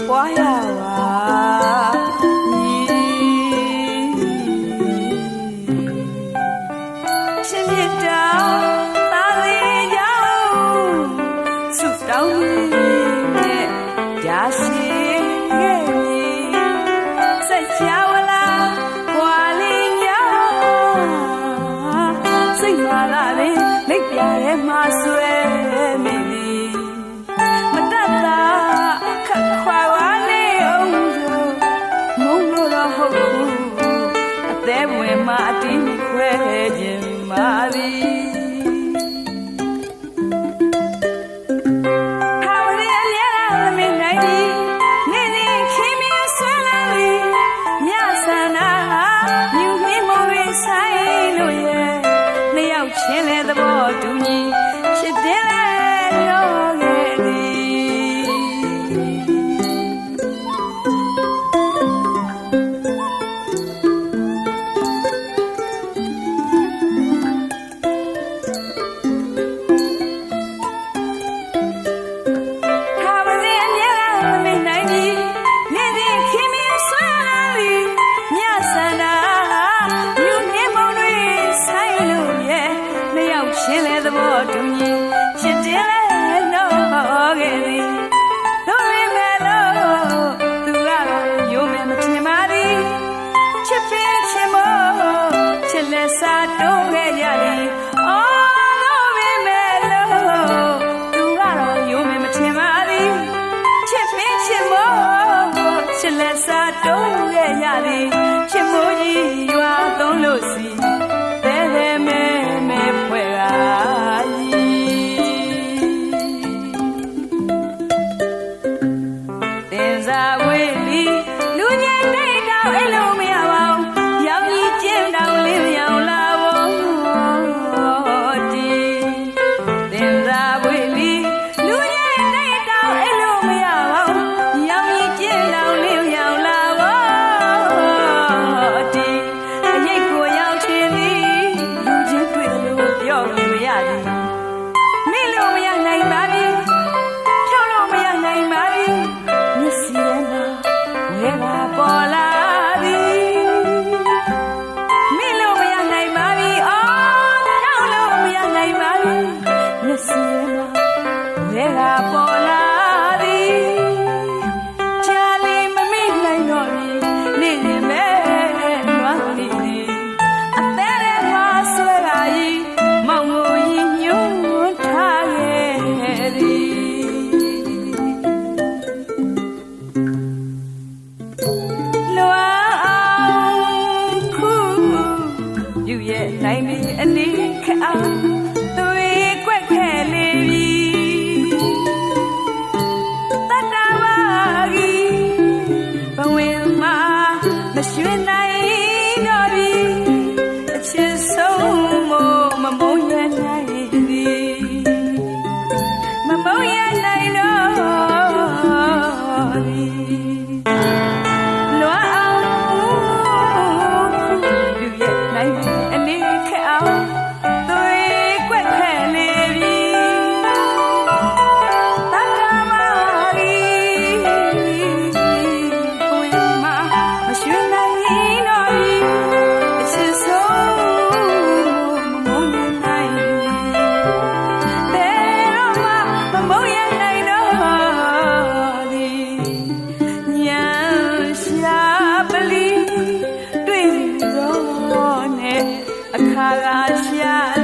ပွားရပါရှင်မြတ်တာသာလေးကြောင့်ဆုတောင်းနဲ့ကြာရှိခဲ့ပြီစိတ်ချဝလာပွားလေးညာစိတ်မာလာလေးလိပ်ပြရဲမှာဆွဲမိသည်မတတ်တာခက်ခွာဝါလေးအောင်မုံလို့တော့ဟုတ်ဘူးအသေးဝင်မှာအတီးခွဲခြင်းမာသည်ချင်းလေသဘောတူညီချစ်တယ်လို့ခဲ့သည်ဟာမလေးအမြဲတမ်းမနိုင်ကြီးနေ့စဉ်ခင်မင်းဆွဲလာသည်မြဆန္ဒမြူနေမုံတွေဆိုင်လို့ရဲ့ရှင်လေသဘောတူညီချစ်တယ်လို့ခဲ့သည်တို့ရမယ်လို့သူကတော့ယုံမယ်မထင်ပါသည်ချစ်ပေးချင်မို့ချစ်လက်စားတိုးခဲ့ကြသည်အော်တို့ရမယ်လို့သူကတော့ယုံမယ်မထင်ပါသည်ချစ်ပေးချင်မို့ချစ်လက်စားတိုးခဲ့ကြသည်ချစ်မို့ကြီးရွာသုံးလို့စီနိုင်ပြီအနည်းခအောင်သွေးကွက်ခဲလေပြီတတဝါကြီးဘဝင်မှာမရွှေနိုင်တော့ပြီအချစ်ဆုံးမမုံရနိုင်သည်မမုံရနိုင်တော့သည်ခါလာရှာ